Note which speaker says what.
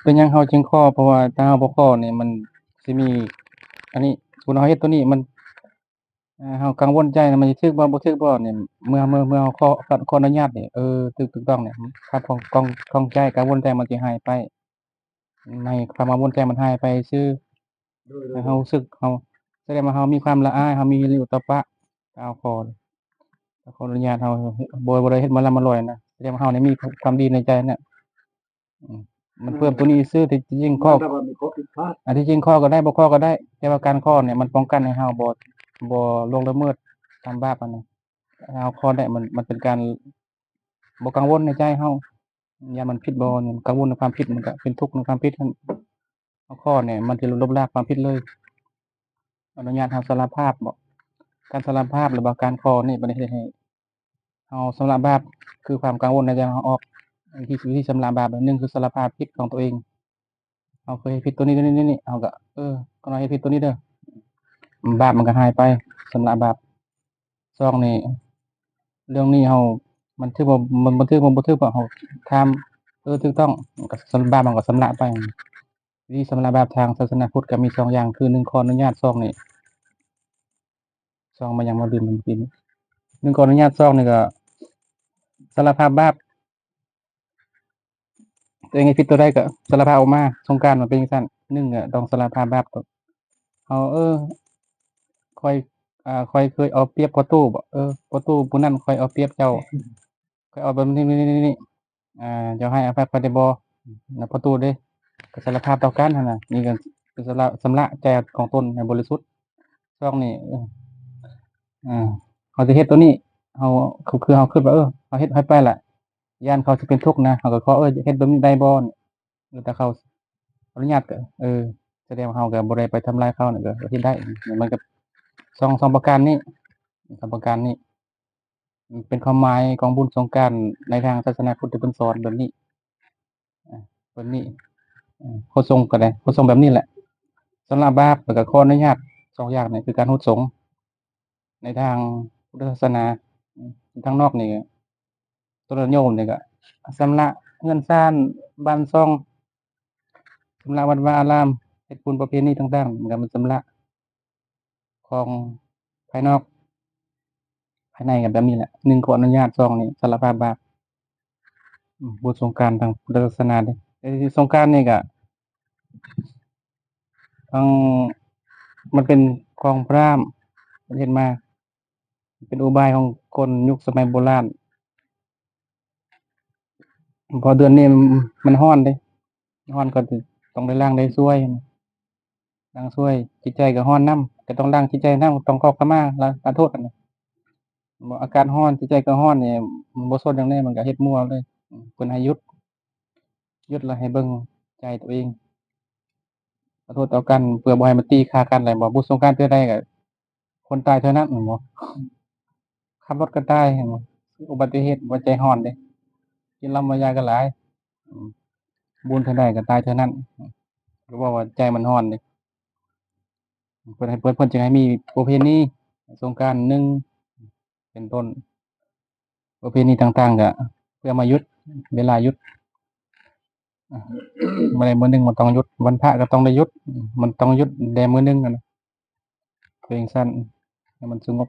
Speaker 1: เป็นหยังเฮาจึงค้อเพราะว่าถ้าเฮาบ่ค้อนี่มันสิมีอันนี้สมมุติเฮาเฮ็ดตัวนี้มันเฮากังวลใจน่ะมันสิถึกบ่บ่ถึกบ่เนี่ยเมื่อเฮาขออนุญาตนี่ถูกต้องเนี่ยครับของใจกังวลใจมันสิหายไปให้ความกังวลใจมันหายไปซื่อให้เฮารู้สึกเฮาแสดงว่าเฮามีความละอายเฮามีฮิริโอตปะเอาขอขออนุญาตเฮาบ่ได้เฮ็ดมาร่ำมาร่อยนะแสดงว่าเฮานี่มีความดีในใจเนี่ยอืมมันเพิ่มตัวนี้ซื่อที่จริงข้อ
Speaker 2: ถ้าว่ามีข้อผิดพลาด
Speaker 1: อันที่จริงข้อก็ได้บ่ข้อก็ได้แต่ว่าการข้อเนี่ยมันป้องกันให้เราบ่ล่วงละเมิดทำบาปอันนั้นถ้าเราข้อได้มันเป็นการบ่กังวลในใจเรายามมันผิดบ่เนี่ยกังวลในความผิดมันก็เป็นทุกข์ในความผิดนั้นเราข้อเนี่ยมันสิลบล้างความผิดเลยอนุญาตเราสารภาพบ่การสารภาพหรือว่าการข้อนี่บ่ได้เฮ็ดให้เราสำระบาปคือความกังวลในใจเราออกวิธีชำระบาปหนึ่งคือสารภาพผิดของตัวเองเราเคยเฮ็ดผิดตัวนี้ๆๆๆเราก็ก็เราเฮ็ดผิดตัวนี้เด้อบาปมันก็หายไปชำระบาป2นี่เรื่องนี้เรามันถือว่ามันบ่ถือบ่ถือว่าเราทำถูกต้องมันก็บาปมันก็ชำระไปวิธีชำระบาปทางศาสนาพุทธก็มี2อย่างคือ1ขออนุญาต2นี่2มันยังบ่ลืมเมื่อกี้นี้1ขออนุญาต2นี่ก็สารภาพบาปตัวเองเฮ็ดผิดตัวใดก็สารภาพออกมาสงกรานต์มันเป็นจังซั่น1ก็ต้องสารภาพบาปตัวเราข้อยข้อยเคยเอาเปรียบพ่อตู้บ่พ่อตู้ผู้นั้นข้อยเอาเปรียบเจ้าข้อยเอาแบบนี้ๆๆๆเจ้าให้อภัยข้อยได้บ่แล้วพ่อตู้เด้ก็สารภาพต่อกันหั่นน่ะนี่ก็คือชำระใจของตนให้บริสุทธิ์2นี่เขาสิเฮ็ดตัวนี้เราคือเราคิดว่าเราเฮ็ดไปล่ะย้านเขาสิเป็นทุกข์นะเราก็ขอเฮ็ดแบบนี้ได้บ่แต่เขาอนุญาตก็แสดงว่าเราก็บ่ได้ไปทำร้ายเขานั่นก็เฮ็ดได้มันก็2ประการนี้2ประการนี้เป็นความหมายของบุญสงกรานต์ในทางศาสนาพุทธที่เพิ่นสอนแบบนี้แบบนี้พระสงฆ์ก็ได้พระสงฆ์แบบนี้แหละสำหรับบาปแล้วก็ขออนุญาต2อย่างนี่คือการฮดสงฆ์ในทางพุทธศาสนาทางนอกนี่ต้นโยมนี่ก็ชำระเรือนซ่านบ้านช่องชำระวัดวาอารามเฮ็ดบุญประเพณีต่างๆมันก็มันชำระของภายนอกภายในก็แบบนี้แหละ1ขออนุญาต2นี่สารภาพบาปบุญสงกรานต์ทางพุทธศาสนาเด้สงกรานต์นี่ก็ทางมันเป็นของพราหมณ์เพิ่นเฮ็ดมาเป็นอุบายของคนยุคสมัยโบราณพอเดือนนี้มันร้อนเด้ร้อนก็สิต้องได้ล้างได้ช่วยล้างช่วยจิตใจก็ร้อนนำก็ต้องล้างจิตใจนำต้องขอขมาลาโทษกันบ่อากาศร้อนจิตใจก็ร้อนนี่บ่สนหยังแน่มันก็เฮ็ดมั่วเลยเพิ่นให้หยุดแล้วให้เบิ่งใจตัวเองขอโทษต่อกันเพื่อบ่ให้มันตีค่ากันแล้วบ่บุญสงกรานต์เทื่อใดก็คนตายเท่านั้นแม่นบ่ขับรถก็ตายแม่นบ่อุบัติเหตุบ่ใจร้อนเด้กินเหล้าเมายาก็หลายอืมบุญเท่าใดก็ตายเท่านั้นก็เพราะว่าใจมันร้อนเด้เพิ่นจึงให้มีประเพณีสงกรานต์1เป็นต้นประเพณีต่างๆก็เพื่อมาหยุดเวลาหยุดมื้อใดมื้อหนึ่งมันต้องหยุดวันพระก็ต้องได้หยุดมันต้องหยุดแด่มื้อหนึ่งอะนะเป็นจั่งซั้นให้มันสงบ